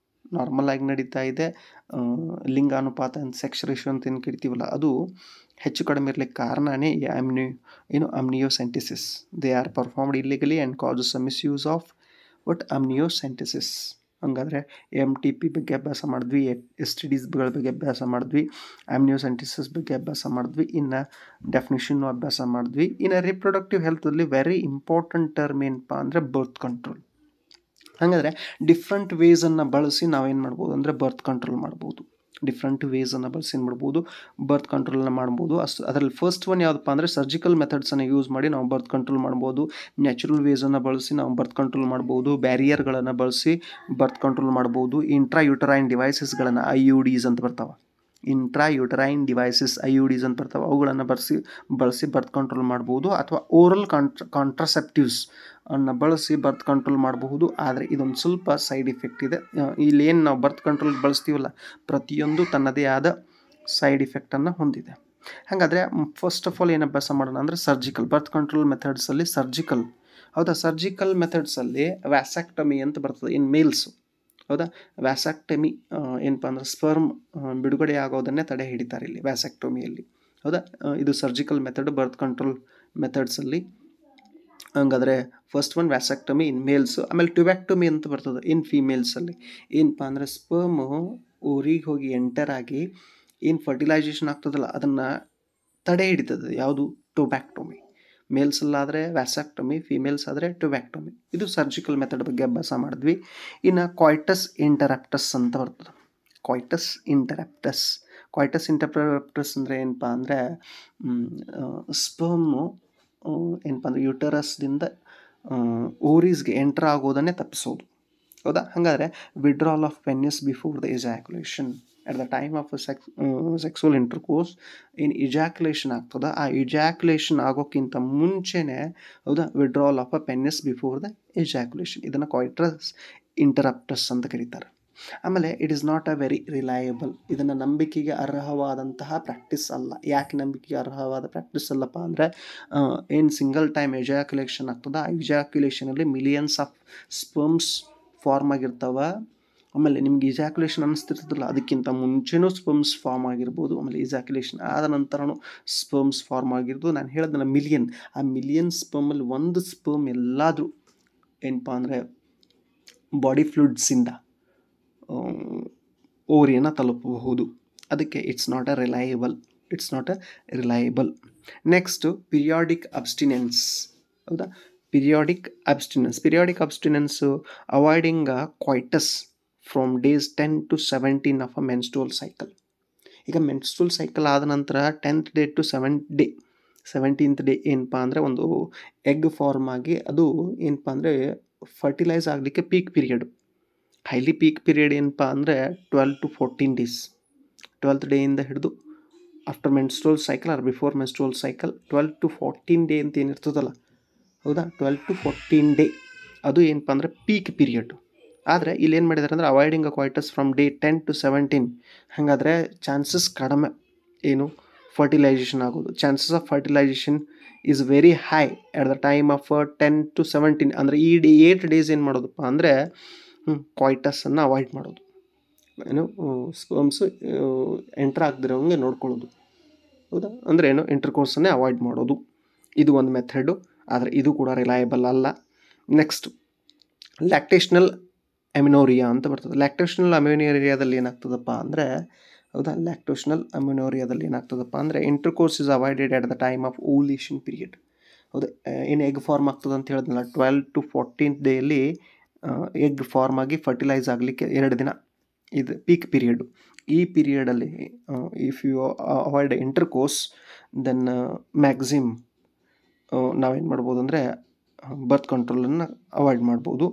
ನಾರ್ಮಲ್ ಆಗಿ ನಡೀತಾ ಇದೆ. ಲಿಂಗಾನುಪಾತ ಅಂತ ಸೆಕ್ಸ್ ರೇಷಿಯೋ ಅಂತ ಏನು ಕರಿತೀವಲ್ಲ, ಅದು ಹೆಚ್ಚು ಕಡಿಮೆ ಇರಲಿಕ್ಕೆ ಕಾರಣನೇ amniocentesis. They are performed illegally and causes a misuse of but amniocentesis. ಹಂಗಾದರೆ ಎಮ್ ಟಿ ಪಿ ಬಗ್ಗೆ ಅಭ್ಯಾಸ ಮಾಡಿದ್ವಿ, ಎಸ್ ಟಿ ಡಿಸ್ಗಳ ಬಗ್ಗೆ ಅಭ್ಯಾಸ ಮಾಡಿದ್ವಿ, ಅಮ್ನಿಯೋಸೆಂಟಿಸಿಸ್ ಬಗ್ಗೆ ಅಭ್ಯಾಸ ಮಾಡಿದ್ವಿ, ಇನ್ನು ಡೆಫಿನಿಷನ್ನು ಅಭ್ಯಾಸ ಮಾಡಿದ್ವಿ. ಇನ್ನು ರಿಪ್ರೊಡಕ್ಟಿವ್ ಹೆಲ್ತಲ್ಲಿ ವೆರಿ ಇಂಪಾರ್ಟೆಂಟ್ ಟರ್ಮ್ ಏನಪ್ಪ ಅಂದರೆ ಬರ್ತ್ ಕಂಟ್ರೋಲ್. ಹಾಗಾದರೆ ಡಿಫ್ರೆಂಟ್ ವೇಸನ್ನು ಬಳಸಿ ನಾವೇನು ಮಾಡ್ಬೋದು ಅಂದರೆ ಬರ್ತ್ ಕಂಟ್ರೋಲ್ ಮಾಡ್ಬೋದು. ಡಿಫ್ರೆಂಟ್ ವೇಸನ್ನು ಬಳಸಿ ಏನು ಮಾಡ್ಬೋದು, ಬರ್ತ್ ಕಂಟ್ರೋಲನ್ನ ಮಾಡ್ಬೋದು. ಅದರಲ್ಲಿ ಫಸ್ಟ್ ಒನ್ ಯಾವುದಪ್ಪ ಅಂದರೆ ಸರ್ಜಿಕಲ್ ಮೆಥಡ್ಸನ್ನು ಯೂಸ್ ಮಾಡಿ ನಾವು ಬರ್ತ್ ಕಂಟ್ರೋಲ್ ಮಾಡ್ಬೋದು. ನ್ಯಾಚುರಲ್ ವೇಸನ್ನು ಬಳಸಿ ನಾವು ಬರ್ತ್ ಕಂಟ್ರೋಲ್ ಮಾಡ್ಬೋದು. ಬ್ಯಾರಿಯರ್ಗಳನ್ನು ಬಳಸಿ ಬರ್ತ್ ಕಂಟ್ರೋಲ್ ಮಾಡ್ಬೋದು. ಇಂಟ್ರಾಯುಟರೈನ್ ಡಿವೈಸಸ್ಗಳನ್ನು IUDs ಅಂತ ಬರ್ತಾವೆ. ಇಂಟ್ರಾಯುಟರೈನ್ ಡಿವೈಸಸ್ IUDs ಅಂತ ಬರ್ತಾವೆ. ಅವುಗಳನ್ನು ಬಳಸಿ ಬರ್ತ್ ಕಂಟ್ರೋಲ್ ಮಾಡ್ಬೋದು. ಅಥವಾ ಓರಲ್ ಕಾಂಟ್ರಸೆಪ್ಟಿವ್ಸ್ ಅನ್ನು ಬಳಸಿ ಬರ್ತ್ ಕಂಟ್ರೋಲ್ ಮಾಡಬಹುದು. ಆದರೆ ಇದೊಂದು ಸ್ವಲ್ಪ ಸೈಡ್ ಇಫೆಕ್ಟ್ ಇದೆ. ಇಲ್ಲೇನು ನಾವು ಬರ್ತ್ ಕಂಟ್ರೋಲ್ ಬಳಸ್ತೀವಲ್ಲ, ಪ್ರತಿಯೊಂದು ತನ್ನದೇ ಆದ ಸೈಡ್ ಇಫೆಕ್ಟನ್ನು ಹೊಂದಿದೆ. ಹಾಗಾದರೆ ಫಸ್ಟ್ ಆಫ್ ಆಲ್ ಏನು ಅಭ್ಯಾಸ ಮಾಡೋಣ ಅಂದರೆ ಸರ್ಜಿಕಲ್ ಬರ್ತ್ ಕಂಟ್ರೋಲ್ ಮೆಥಡ್ಸಲ್ಲಿ ಸರ್ಜಿಕಲ್, ಹೌದಾ. ಸರ್ಜಿಕಲ್ ಮೆಥಡ್ಸಲ್ಲಿ ವ್ಯಾಸೆಕ್ಟಮಿ ಅಂತ ಬರ್ತದೆ ಇನ್ ಮೇಲ್ಸು, ಹೌದಾ. ವ್ಯಾಸೆಕ್ಟಮಿ ಏನಪ್ಪ ಅಂದರೆ ಸ್ಪರ್ಮ್ ಬಿಡುಗಡೆ ಆಗೋದನ್ನೇ ತಡೆ ಹಿಡಿತಾರೆ ಇಲ್ಲಿ ವ್ಯಾಸೆಕ್ಟಮಿಯಲ್ಲಿ, ಹೌದಾ. ಇದು ಸರ್ಜಿಕಲ್ ಮೆಥಡ್ ಬರ್ತ್ ಕಂಟ್ರೋಲ್ ಮೆಥಡ್ಸಲ್ಲಿ. ಹಂಗಾದರೆ ಫಸ್ಟ್ ಒನ್ ವ್ಯಾಸೆಕ್ಟಮಿ ಇನ್ ಮೇಲ್ಸು. ಆಮೇಲೆ ಟ್ಯುಬ್ಯಾಕ್ಟಮಿ ಅಂತ ಬರ್ತದೆ ಇನ್ ಫೀಮೇಲ್ಸಲ್ಲಿ. ಏನಪ್ಪ ಅಂದರೆ ಸ್ಪರ್ಮು ಊರಿಗೆ ಹೋಗಿ ಎಂಟರ್ ಆಗಿ ಏನು ಫರ್ಟಿಲೈಸೇಷನ್ ಆಗ್ತದಲ್ಲ ಅದನ್ನು ತಡೆ ಹಿಡಿತದೆ. ಯಾವುದು? ಟ್ಯುಬ್ಯಾಕ್ಟಮಿ. ಮೇಲ್ಸಲ್ಲಾದರೆ ವ್ಯಾಸೆಕ್ಟಮಿ, ಫೀಮೇಲ್ಸ್ ಆದರೆ ಟ್ಯುಬ್ಯಾಕ್ಟಮಿ. ಇದು ಸರ್ಜಿಕಲ್ ಮೆಥಡ್ ಬಗ್ಗೆ ಅಭ್ಯಾಸ ಮಾಡಿದ್ವಿ. ಇನ್ನು ಕಾಯ್ಟಸ್ ಇಂಟರಪ್ಟಸ್ ಅಂತ ಬರ್ತದೆ. ಕಾಯ್ಟಸ್ ಇಂಟರಪ್ಟಸ್ ಅಂದರೆ ಏನಪ್ಪ ಅಂದರೆ ಸ್ಪರ್ಮು ಏನಪ್ಪ ಅಂದರೆ ಯುಟರಸ್ದಿಂದ ಓರೀಸ್ಗೆ ಎಂಟರ್ ಆಗೋದನ್ನೇ ತಪ್ಪಿಸೋದು, ಹೌದಾ. ಹಾಗಾದರೆ withdrawal of penis before the ejaculation at the time of sexual intercourse ಏನು ಇಜಾಕ್ಯುಲೇಷನ್ ಆಗ್ತದೆ, ಆ ಇಜಾಕ್ಯುಲೇಷನ್ ಆಗೋಕ್ಕಿಂತ ಮುಂಚೆನೇ, ಹೌದಾ, withdrawal of a penis before the ejaculation. ಇದನ್ನು ಕಾಯ್ಟಸ್ ಇಂಟರಪ್ಟಸ್ ಅಂತ ಕರೀತಾರೆ. ಆಮೇಲೆ it is not a very reliable. ಇದನ್ನು ನಂಬಿಕೆಗೆ ಅರ್ಹವಾದಂತಹ ಪ್ರಾಕ್ಟೀಸ್ ಅಲ್ಲ. ಯಾಕೆ ನಂಬಿಕೆಗೆ ಅರ್ಹವಾದ ಪ್ರಾಕ್ಟೀಸ್ ಅಲ್ಲಪ್ಪ ಅಂದರೆ ಏನು ಸಿಂಗಲ್ ಟೈಮ್ ಎಜಾಕ್ಯುಲೇಷನ್ ಆಗ್ತದೆ, ಆ ಇಜಾಕ್ಯುಲೇಷನಲ್ಲಿ ಮಿಲಿಯನ್ಸ್ ಆಫ್ ಸ್ಪರ್ಮ್ಸ್ ಫಾರ್ಮ್ ಆಗಿರ್ತಾವೆ. ಆಮೇಲೆ ನಿಮ್ಗೆ ಇಜಾಕ್ಯುಲೇಷನ್ ಅನ್ನಿಸ್ತಿರ್ತದಲ್ಲ, ಅದಕ್ಕಿಂತ ಮುಂಚೆನೂ ಸ್ಪರ್ಮ್ಸ್ ಫಾರ್ಮ್ ಆಗಿರ್ಬೋದು. ಆಮೇಲೆ ಇಜಾಕ್ಯುಲೇಷನ್ ಆದ ನಂತರನೂ ಸ್ಪರ್ಮ್ಸ್ ಫಾರ್ಮ್ ಆಗಿರ್ಬೋದು. ನಾನು ಹೇಳಿದ್ನಲ್ಲ ಮಿಲಿಯನ್, ಆ ಮಿಲಿಯನ್ ಸ್ಪರ್ಮಲ್ಲಿ ಒಂದು ಸ್ಪರ್ಮ್ ಎಲ್ಲಾದರೂ ಏನಪ್ಪ ಅಂದರೆ ಬಾಡಿ ಫ್ಲೂಯಿಡ್ಸಿಂದ ಓರಿಯನ್ನು ತಲುಪಬಹುದು. ಅದಕ್ಕೆ it's not a reliable. Next periodic abstinence. ಹೌದಾ. Periodic abstinence avoiding coitus from days 10 to 17 of a menstrual cycle. ಈಗ ಮೆನ್ಸ್ಟ್ರುವಲ್ ಸೈಕಲ್ ಆದ ನಂತರ 10th day to 17th day ಏನಪ್ಪ ಅಂದರೆ ಒಂದು ಎಗ್ ಫಾರ್ಮ್ ಆಗಿ ಅದು ಏನಪ್ಪ ಅಂದರೆ ಫರ್ಟಿಲೈಸ್ ಆಗಲಿಕ್ಕೆ peak period. Highly peak period ಏನಪ್ಪ ಅಂದರೆ 12 to 14 ಡೇಸ್. 12th ಡೇಯಿಂದ ಹಿಡಿದು after menstrual cycle or before menstrual cycle 12 to 14 day ಅಂತ ಏನಿರ್ತದಲ್ಲ, ಹೌದಾ, 12 to 14 ಡೇ ಅದು ಏನಪ್ಪ ಅಂದರೆ ಪೀಕ್ ಪೀರಿಯಡ್. ಆದರೆ ಇಲ್ಲಿ ಏನು ಮಾಡಿದ್ದಾರೆ ಅಂದರೆ avoiding a coitus from day 10 to 17. ಹಾಗಾದರೆ ಚಾನ್ಸಸ್ ಕಡಿಮೆ ಏನು ಫರ್ಟಿಲೈಸೇಷನ್ ಆಗೋದು. Chances of fertilisation is very high at the time of 10 to 17. ಅಂದರೆ ಈ 8 ಡೇಸ್ ಏನು ಮಾಡೋದಪ್ಪ ಅಂದರೆ ಕ್ವೈಟಸನ್ನು ಅವಾಯ್ಡ್ ಮಾಡೋದು, ಏನು ಸ್ಪರ್ಮ್ಸು ಎಂಟ್ರ್ ಆಗದಿರೋಂಗೆ ನೋಡ್ಕೊಳ್ಳೋದು, ಹೌದಾ. ಅಂದರೆ ಏನು ಇಂಟರ್ಕೋರ್ಸನ್ನೇ ಅವಾಯ್ಡ್ ಮಾಡೋದು. ಇದು ಒಂದು ಮೆಥಡು, ಆದರೆ ಇದು ಕೂಡ ರಿಲಯಬಲ್ ಅಲ್ಲ. ನೆಕ್ಸ್ಟ್ ಲ್ಯಾಕ್ಟೇಷನಲ್ ಅಮಿನೋರಿಯಾ ಅಂತ ಬರ್ತದೆ. ಲ್ಯಾಕ್ಟೇಷನಲ್ ಅಮಿನೋರಿಯಾದಲ್ಲಿ ಏನಾಗ್ತದಪ್ಪ ಅಂದರೆ, ಹೌದಾ, ಲ್ಯಾಕ್ಟೇಷನಲ್ ಅಮಿನೋರಿಯಾದಲ್ಲಿ ಏನಾಗ್ತದಪ್ಪ ಅಂದರೆ intercourse is avoided at the time of ovulation period. ಹೌದಾ, ಏನು ಎಗ್ ಫಾರ್ಮ್ ಆಗ್ತದೆ ಅಂತ ಹೇಳಿದ್ನಲ್ಲ, 12 to 14th ಡೇಯಲ್ಲಿ ಎಗ್ ಫಾರ್ಮ್ ಆಗಿ ಫರ್ಟಿಲೈಸ್ ಆಗಲಿಕ್ಕೆ 2 ದಿನ ಇದು ಪೀಕ್ ಪೀರಿಯಡು. ಈ ಪೀರಿಯಡಲ್ಲಿ if you avoid intercourse then maxim ನಾವೇನು ಮಾಡ್ಬೋದು ಅಂದರೆ ಬರ್ತ್ ಕಂಟ್ರೋಲನ್ನು ಅವಾಯ್ಡ್ ಮಾಡ್ಬೋದು,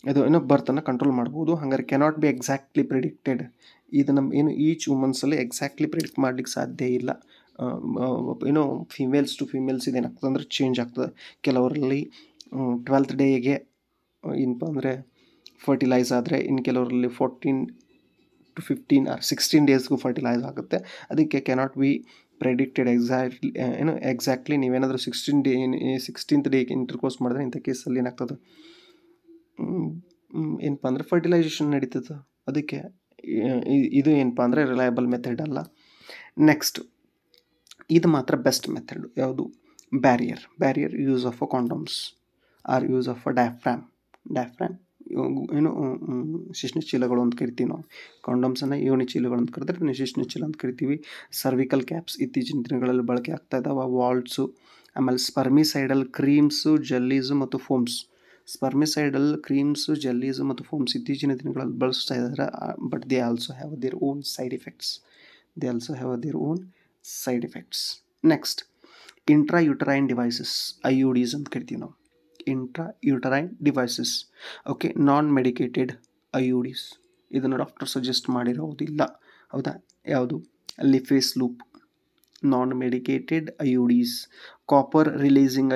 ಇದು ಏನೋ ಬರ್ತನ್ನು ಕಂಟ್ರೋಲ್ ಮಾಡ್ಬೋದು. ಹಾಗಾದ್ರೆ ಕೆನಾಟ್ ಬಿ ಎಕ್ಸಾಕ್ಟ್ಲಿ ಪ್ರಿಡಿಕ್ಟೆಡ್. ಇದು ನಮ್ಮ ಏನು ಈಚ್ ವುಮನ್ಸಲ್ಲಿ ಎಕ್ಸಾಕ್ಟ್ಲಿ ಪ್ರಿಡಿಕ್ಟ್ ಮಾಡ್ಲಿಕ್ಕೆ ಸಾಧ್ಯ ಇಲ್ಲ. ಏನೋ ಫಿಮೇಲ್ಸ್ ಟು ಫಿಮೇಲ್ಸ್ ಇದೇನಾಗ್ತದೆ ಅಂದರೆ ಚೇಂಜ್ ಆಗ್ತದೆ. ಕೆಲವರಲ್ಲಿ 12th ಡೇಗೆ ಏನಪ್ಪ ಅಂದರೆ ಫರ್ಟಿಲೈಸ್ ಆದರೆ, ಇನ್ನು ಕೆಲವರಲ್ಲಿ 14 to 15 or 16 ಡೇಸ್ಗೂ ಫರ್ಟಿಲೈಸ್ ಆಗುತ್ತೆ. ಅದಕ್ಕೆ ಕೆನಾಟ್ ಬಿ ಪ್ರೆಡಿಕ್ಟೆಡ್ ಎಕ್ಸಾಕ್ಟ್ಲಿ ನೀವೇನಾದರೂ 16th ಡೇಗೆ ಇಂಟರ್ಕೋರ್ಸ್ ಮಾಡಿದ್ರೆ ಇಂಥ ಕೇಸಲ್ಲಿ ಏನಾಗ್ತದೆ ಏನಪ್ಪ ಅಂದರೆ ಫರ್ಟಿಲೈಸೇಷನ್ ನಡೀತದೆ. ಅದಕ್ಕೆ ಇದು ಏನಪ್ಪ ಅಂದರೆ ರಿಲಯಬಲ್ ಮೆಥಡ್ ಅಲ್ಲ. ನೆಕ್ಸ್ಟ್ ಇದು ಮಾತ್ರ ಬೆಸ್ಟ್ ಮೆಥಡ್ ಯಾವುದು? Barrier use of a condoms or use of a diaphragm. ಏನು ಶಿಶ್ನ ಚೀಲಗಳು ಅಂತ ಕರಿತೀವಿ ನಾವು. ಕಾಂಡೋಮ್ಸನ್ನು ಯೋನಿ ಚೀಲಗಳು ಅಂತ ಕರೆದ್ರೆ ಶಿಶ್ನ ಚೀಲ ಅಂತ ಕರಿತೀವಿ. ಸರ್ವಿಕಲ್ ಕ್ಯಾಪ್ಸ್ ಇತ್ತೀಚಿನ ದಿನಗಳಲ್ಲಿ ಬಳಕೆ ಆಗ್ತಾ ಇದ್ದಾವೆ. ವಾಲ್ಟ್ಸು, ಆಮೇಲೆ ಸ್ಪರ್ಮಿಸೈಡಲ್ ಕ್ರೀಮ್ಸು, ಜೆಲ್ಲೀಸು ಮತ್ತು ಫೋಮ್ಸ್. ಸ್ಪರ್ಮಿಸೈಡಲ್ ಕ್ರೀಮ್ಸು, ಜೆಲ್ಲೀಸು ಮತ್ತು ಫೋಮ್ಸ್ ಇತ್ತೀಚಿನ ದಿನಗಳಲ್ಲಿ ಬಳಸ್ತಾ ಇದ್ದಾರೆ. But they also have their own side effects. Next intrauterine devices, IUDs ಅಂತ ಕರಿತೀವಿ ನಾವು. Intrauterine devices, okay, non medicated IUDs. ಇದನ್ನು ಡಾಕ್ಟರ್ ಸಜೆಸ್ಟ್ ಮಾಡಿರೋದಿಲ್ಲ, ಹೌದಾ. ಯಾವುದು? Lippes loop, non medicated IUDs. Copper releasing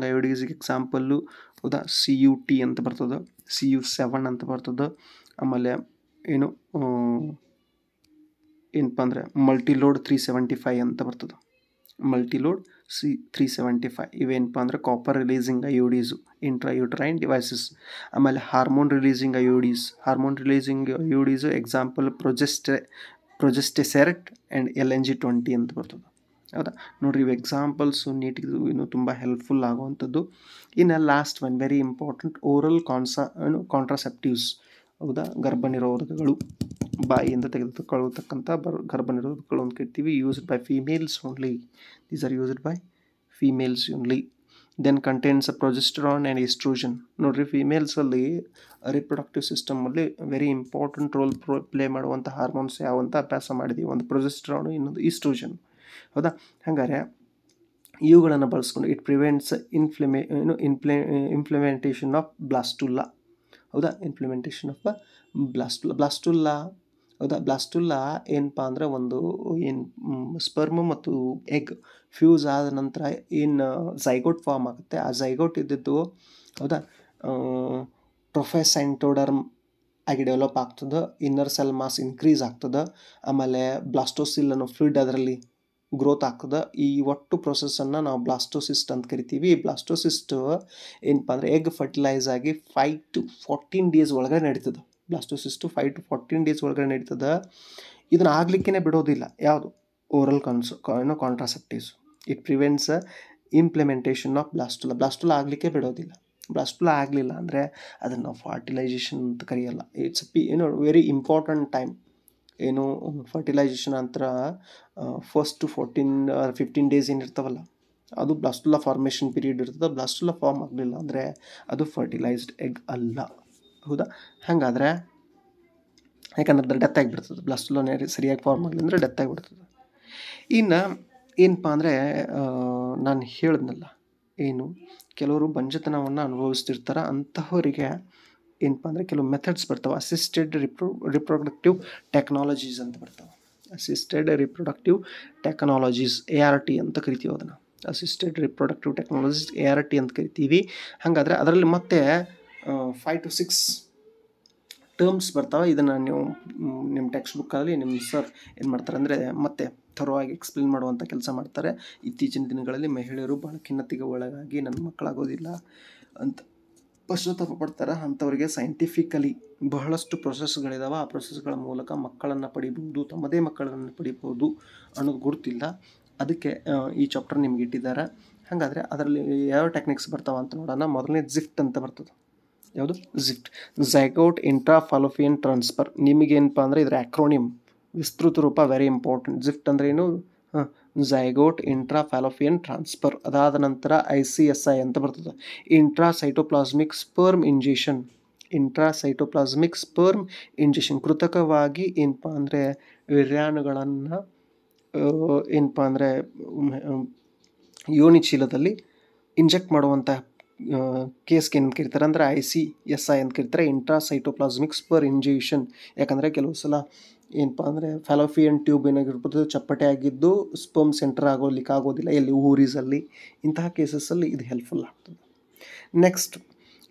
IUDs example, ಹೌದಾ, CUT ಅಂತ ಬರ್ತದೆ, CU7 ಅಂತ ಬರ್ತದೆ. ಆಮೇಲೆ ಏನು ಏನಪ್ಪ ಅಂದರೆ ಮಲ್ಟಿಲೋಡ್ 375 ಅಂತ ಬರ್ತದೆ. ಮಲ್ಟಿಲೋಡ್ C375 ಇವೇನಪ್ಪ ಅಂದರೆ copper releasing IUDs, intrauterine devices. ಆಮೇಲೆ hormone releasing IUDs example progestasert and LNG20 ಅಂತ ಬರ್ತದೆ, ಹೌದಾ. ನೋಡಿರಿ, ಇವು ಎಕ್ಸಾಂಪಲ್ಸು ನೀಟಿಗೆ ಇನ್ನೂ ತುಂಬ ಹೆಲ್ಪ್ಫುಲ್ ಆಗುವಂಥದ್ದು. ಇನ್ನು last one very important, oral contraceptives, ಹೌದಾ, ಗರ್ಭನಿರೋಧಕಗಳು, ಬಾಯಿಯಿಂದ ತೆಗೆದುಕೊಳ್ಳತಕ್ಕಂಥ ಗರ್ಭನಿರೋಧಕಗಳು ಅಂತ ಕರಿತೀವಿ. Used by females only. These are used by females only. Then contains a progesterone and oestrogen. ನೋಡಿರಿ, ಫೀಮೇಲ್ಸಲ್ಲಿ ರಿಪ್ರೊಡಕ್ಟಿವ್ ಸಿಸ್ಟಮಲ್ಲಿ ವೆರಿ ಇಂಪಾರ್ಟೆಂಟ್ ರೋಲ್ ಪ್ಲೇ ಮಾಡುವಂಥ ಹಾರ್ಮೋನ್ಸ್ ಯಾವಂತ ಅಭ್ಯಾಸ ಮಾಡಿದ್ದೀವಿ. ಒಂದು ಪ್ರೊಜೆಸ್ಟರಾನು, ಇನ್ನೊಂದು ಈಸ್ಟ್ರೋಜನ್, ಹೌದಾ. ಹಾಗಾದರೆ ಇವುಗಳನ್ನು ಬಳಸ್ಕೊಂಡು ಇಟ್ ಪ್ರಿವೆಂಟ್ಸ್ ಇಂಪ್ಲಿಮೆಂಟೇಷನ್ ಆಫ್ ಬ್ಲಾಸ್ಟುಲ್ಲಾ, ಹೌದಾ. ಇಂಪ್ಲಿಮೆಂಟೇಷನ್ ಆಫ್ ಬ್ಲಾಸ್ಟುಲ್ಲಾ, ಹೌದಾ. ಬ್ಲಾಸ್ಟುಲ್ಲಾ ಏನಪ್ಪ ಅಂದರೆ ಒಂದು ಸ್ಪರ್ಮ್ ಮತ್ತು ಎಗ್ ಫ್ಯೂಸ್ ಆದ ನಂತರ ಏನು ಝೈಗೋಟ್ ಫಾರ್ಮ್ ಆಗುತ್ತೆ. ಆ ಝೈಗೋಟ್ ಇದ್ದಿದ್ದು, ಹೌದಾ, ಪ್ರೊಫೆಸೆಂಟೋಡರ್ಮ್ ಆಗಿ ಡೆವಲಪ್ ಆಗ್ತದೆ. ಇನ್ನರ್ ಸೆಲ್ ಮಾಸ್ ಇನ್ಕ್ರೀಸ್ ಆಗ್ತದೆ. ಆಮೇಲೆ ಬ್ಲಾಸ್ಟೋಸಿಲ್ ಅನ್ನೋ ಫ್ಲೂಯಿಡ್ ಅದರಲ್ಲಿ ಗ್ರೋತ್ ಆಗ್ತದೆ. ಈ ಒಟ್ಟು ಪ್ರೊಸೆಸನ್ನು ನಾವು ಬ್ಲಾಸ್ಟೋಸಿಸ್ಟ್ ಅಂತ ಕರಿತೀವಿ. ಈ ಬ್ಲಾಸ್ಟೋಸಿಸ್ಟ್ ಏನಪ್ಪ ಅಂದರೆ ಎಗ್ ಫರ್ಟಿಲೈಸ್ ಆಗಿ 5 to 14 ಡೇಸ್ ಒಳಗಡೆ ನಡೀತದೆ. ಬ್ಲಾಸ್ಟೋಸಿಸ್ಟು 5 to 14 ಡೇಸ್ ಒಳಗಡೆ ನಡೀತದೆ. ಇದನ್ನು ಆಗಲಿಕ್ಕೇ ಬಿಡೋದಿಲ್ಲ ಯಾವುದು? Oral contraceptives. It prevents implementation of blastula ಆಗಲಿಕ್ಕೆ ಬಿಡೋದಿಲ್ಲ. ಬ್ಲಾಸ್ಟುಲಾ ಆಗಲಿಲ್ಲ ಅಂದರೆ ಅದನ್ನು ನಾವು ಫರ್ಟಿಲೈಸೇಷನ್ ಅಂತ ಕರೆಯಲ್ಲ. It's very important time. ಏನು ಫರ್ಟಿಲೈಸೇಷನ್ ನಂತರ ಫಸ್ಟ್ 14 or 15 ಡೇಸ್ ಏನಿರ್ತಾವಲ್ಲ, ಅದು ಬ್ಲಾಸ್ಟುಲಾ ಫಾರ್ಮೇಷನ್ ಪೀರಿಯಡ್ ಇರ್ತದೆ. ಬ್ಲಾಸ್ಟುಲಾ ಫಾರ್ಮ್ ಆಗಲಿಲ್ಲ ಅಂದರೆ ಅದು ಫರ್ಟಿಲೈಸ್ಡ್ ಎಗ್ ಅಲ್ಲ. ಹೌದಾ? ಹಾಗಾದರೆ ಯಾಕಂದ್ರೆ ಡೆತ್ ಆಗಿಬಿಡ್ತದೆ. ಬ್ಲಾಸ್ಟುಲಾನೇ ಸರಿಯಾಗಿ ಫಾರ್ಮ್ ಆಗಲಿ ಅಂದರೆ ಡೆತ್ ಆಗಿಬಿಡ್ತದೆ. ಇನ್ನು ಏನಪ್ಪ ಅಂದರೆ ನಾನು ಹೇಳಿದ್ನಲ್ಲ, ಏನು ಕೆಲವರು ಬಂಜತನವನ್ನು ಅನುಭವಿಸ್ತಿರ್ತಾರೆ. ಅಂತಹವರಿಗೆ ಏನಪ್ಪ ಅಂದರೆ ಕೆಲವು ಮೆಥಡ್ಸ್ ಬರ್ತಾವೆ. ಅಸಿಸ್ಟೆಡ್ ರಿಪ್ರೊಡಕ್ಟಿವ್ ಟೆಕ್ನಾಲಜೀಸ್ ಅಂತ ಬರ್ತಾವೆ. ಅಸಿಸ್ಟೆಡ್ ರಿಪ್ರೊಡಕ್ಟಿವ್ ಟೆಕ್ನಾಲಜೀಸ್, ART ಅಂತ ಕರಿತೀವಿ ಅದನ್ನು. ಅಸಿಸ್ಟೆಡ್ ರಿಪ್ರೊಡಕ್ಟಿವ್ ಟೆಕ್ನಾಲಜೀಸ್ ART ಅಂತ ಕರಿತೀವಿ. ಹಾಗಾದರೆ ಅದರಲ್ಲಿ ಮತ್ತೆ 5 to 6 ಟರ್ಮ್ಸ್ ಬರ್ತಾವೆ. ಇದನ್ನು ನೀವು ನಿಮ್ಮ ಟೆಕ್ಸ್ಟ್ ಬುಕ್ಕಲ್ಲಿ ನಿಮ್ಮ ಸರ್ ಏನು ಮಾಡ್ತಾರೆ ಅಂದರೆ ಮತ್ತೆ ಥರವಾಗಿ ಎಕ್ಸ್ಪ್ಲೇನ್ ಮಾಡುವಂಥ ಕೆಲಸ ಮಾಡ್ತಾರೆ. ಇತ್ತೀಚಿನ ದಿನಗಳಲ್ಲಿ ಮಹಿಳೆಯರು ಭಾಳ ಖಿನ್ನತೆಗೆ ಒಳಗಾಗಿ ನನ್ನ ಮಕ್ಕಳಾಗೋದಿಲ್ಲ ಅಂತ ಪಶ್ಚಾತ್ತಾಪ ಪಡ್ತಾರೆ. ಅಂಥವರಿಗೆ ಸೈಂಟಿಫಿಕಲಿ ಬಹಳಷ್ಟು ಪ್ರೊಸೆಸ್ಗಳಿದಾವೆ. ಆ ಪ್ರೊಸೆಸ್ಗಳ ಮೂಲಕ ಮಕ್ಕಳನ್ನು ಪಡಿಬೋದು, ತಮ್ಮದೇ ಮಕ್ಕಳನ್ನು ಪಡಿಬೋದು ಅನ್ನೋದು ಗುರುತಿಲ್ಲ. ಅದಕ್ಕೆ ಈ ಚಾಪ್ಟರ್ ನಿಮ್ಗೆ ಇಟ್ಟಿದ್ದಾರೆ. ಹಾಗಾದರೆ ಅದರಲ್ಲಿ ಯಾವ ಟೆಕ್ನಿಕ್ಸ್ ಬರ್ತಾವೆ ಅಂತ ನೋಡೋಣ. ಮೊದಲನೇ ಜಿಫ್ಟ್ ಅಂತ ಬರ್ತದೆ. ಯಾವುದು? ಜಿಫ್ಟ್, ಝೈಗೋಟ್ ಇಂಟ್ರಾ ಫಾಲೋಪಿಯನ್ ಟ್ರಾನ್ಸ್ಫರ್. ನಿಮಗೇನಪ್ಪ ಅಂದರೆ ಇದರ ಆ್ಯಕ್ರೋನಿಮ್ ವಿಸ್ತೃತ ರೂಪ ವೆರಿ ಇಂಪಾರ್ಟೆಂಟ್. ಜಿಫ್ಟ್ ಅಂದರೆ ಏನು? Zygote intra Fallopian transfer. ಅದಾದ ನಂತರ ICSI ಅಂತ ಬರ್ತದೆ, intra cytoplasmic sperm injection. Intra cytoplasmic sperm injection ಕೃತಕವಾಗಿ ಏನಪ್ಪ ಅಂದರೆ ವೀರ್ಯಾಣುಗಳನ್ನು ಏನಪ್ಪ ಅಂದರೆ ಯೋನಿ ಚೀಲದಲ್ಲಿ ಇಂಜೆಕ್ಟ್ ಮಾಡುವಂಥ ಕೇಸ್ಗೆ ಏನು ಕರೀತಾರೆ ಅಂದರೆ ICSI ಅಂತ ಕರೀತಾರೆ, ಇಂಟ್ರಾ ಸೈಟೋಪ್ಲಾಸ್ಮಿಕ್ ಸ್ಪರ್ ಇಂಜೆಕ್ಷನ್. ಯಾಕಂದರೆ ಕೆಲವು ಸಲ ಏನಪ್ಪ ಅಂದರೆ ಫಾಲೋಪಿಯನ್ ಟ್ಯೂಬ್ ಏನಾಗಿರ್ಬೋದು ಚಪ್ಪಟೆ ಆಗಿದ್ದು ಸ್ಪರ್ಮ್ ಸೆಂಟರ್ ಆಗೋದಿಲ್ಲ ಎಲ್ಲಿ ಊರೀಸಲ್ಲಿ. ಇಂತಹ ಕೇಸಸ್ಸಲ್ಲಿ ಇದು ಹೆಲ್ಪ್ಫುಲ್ ಆಗ್ತದೆ. ನೆಕ್ಸ್ಟ್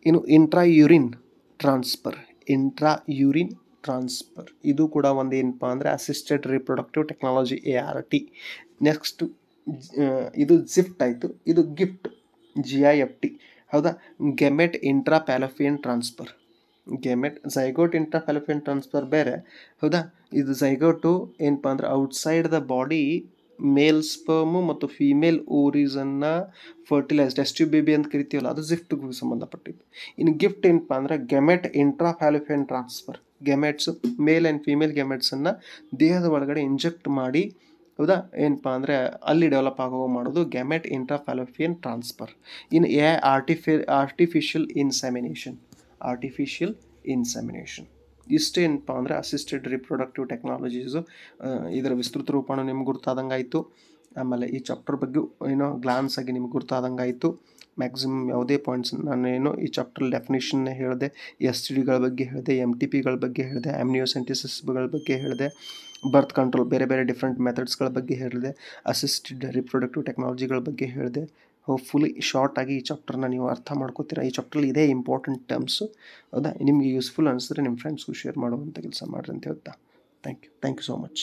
ಇನ್ನು intra urine transfer. Intra urine transfer ಇದು ಕೂಡ ಒಂದು ಏನಪ್ಪ ಅಂದರೆ assisted reproductive technology ART. Next ಇದು ಜಿಫ್ಟ್ ಆಯಿತು. ಇದು ಗಿಫ್ಟ್ GIFT. ಹೌದಾ? Gamete intra Fallopian transfer. Gamete zygote intra Fallopian transfer ಬೇರೆ. ಹೌದಾ? ಇದು ಝೈಗೋಟು ಏನಪ್ಪ ಅಂದರೆ outside the body male sperm ಮತ್ತು ಫೀಮೇಲ್ ಓರೀಸನ್ನು ಫರ್ಟಿಲೈಸ್ ಟೆಸ್ಟ್ ಬೇಬಿ ಅಂತ ಕರಿತೀವಲ್ಲ, ಅದು ಜಿಫ್ಟ್ಗೂ ಸಂಬಂಧಪಟ್ಟಿದ್ದು. ಇನ್ನು ಗಿಫ್ಟ್ ಏನಪ್ಪ ಅಂದರೆ gamete intra Fallopian transfer. Gametes male and female ಗೆಮೆಟ್ಸನ್ನು ದೇಹದ ಒಳಗಡೆ ಇಂಜೆಕ್ಟ್ ಮಾಡಿ, ಹೌದಾ, ಏನಪ್ಪ ಅಂದರೆ ಅಲ್ಲಿ ಡೆವಲಪ್ ಆಗೋ ಮಾಡೋದು ಗ್ಯಾಮೆಟ್ ಇಂಟ್ರಾ ಫಾಲೋಪಿಯನ್ ಟ್ರಾನ್ಸ್ಫರ್. ಇನ್ನು ಆರ್ಟಿಫಿಷಿಯಲ್ ಇನ್ಸೆಮಿನೇಷನ್. ಆರ್ಟಿಫಿಷಿಯಲ್ ಇನ್ಸೆಮಿನೇಷನ್ ಇಷ್ಟೇನಪ್ಪ ಅಂದರೆ ಅಸಿಸ್ಟೆಡ್ ರಿಪ್ರೊಡಕ್ಟಿವ್ ಟೆಕ್ನಾಲಜೀಸು. ಇದರ ವಿಸ್ತೃತ ರೂಪನೂ ನಿಮ್ಗೆ ಗುರ್ತಾದಂಗೆ ಆಯಿತು. ಆಮೇಲೆ ಈ ಚಾಪ್ಟರ್ ಬಗ್ಗೆ ಏನೋ ಗ್ಲಾನ್ಸ್ ಆಗಿ ನಿಮ್ಗೆ ಗುರ್ತಾದಂಗೆ ಆಯಿತು. ಮ್ಯಾಕ್ಸಿಮಮ್ ಯಾವುದೇ ಪಾಯಿಂಟ್ಸ್ ನಾನೇನು ಈ ಚಾಪ್ಟರ್ ಡೆಫಿನೇಷನ್ನೇ ಹೇಳಿದೆ, STDಗಳ ಬಗ್ಗೆ ಹೇಳಿದೆ, MTPಗಳ ಬಗ್ಗೆ ಹೇಳಿದೆ, ಆಮ್ನಿಯೋಸೆಂಟಿಸಿಸ್ಗಳ ಬಗ್ಗೆ ಹೇಳಿದೆ, ಬರ್ತ್ ಕಂಟ್ರೋಲ್ ಬೇರೆ ಬೇರೆ ಡಿಫ್ರೆಂಟ್ ಮೆಥಡ್ಸ್ಗಳ ಬಗ್ಗೆ ಹೇಳಿದೆ, ಅಸಿಸ್ಟೆಡ್ ರಿಪ್ರೊಡಕ್ಟಿವ್ ಟೆಕ್ನಾಲಜಿಗಳ ಬಗ್ಗೆ ಹೇಳಿದೆ. ಹೋಪ್ಫುಲಿ ಶಾರ್ಟಾಗಿ ಈ ಚಾಪ್ಟರ್ನ ನೀವು ಅರ್ಥ ಮಾಡ್ಕೋತೀರಾ. ಈ ಚಾಪ್ಟ್ರಲ್ಲಿ ಇದೇ ಇಂಪಾರ್ಟೆಂಟ್ ಟರ್ಮ್ಸು. ಹೌದಾ? ನಿಮಗೆ ಯೂಸ್ಫುಲ್ ಅನಿಸಿದ್ರೆ ನಿಮ್ಮ ಫ್ರೆಂಡ್ಸ್ಗೂ ಶೇರ್ ಮಾಡುವಂಥ ಕೆಲಸ ಮಾಡಿರಿ ಅಂತ ಹೇಳ್ತಾ ಥ್ಯಾಂಕ್ ಯು ಸೋ ಮಚ್.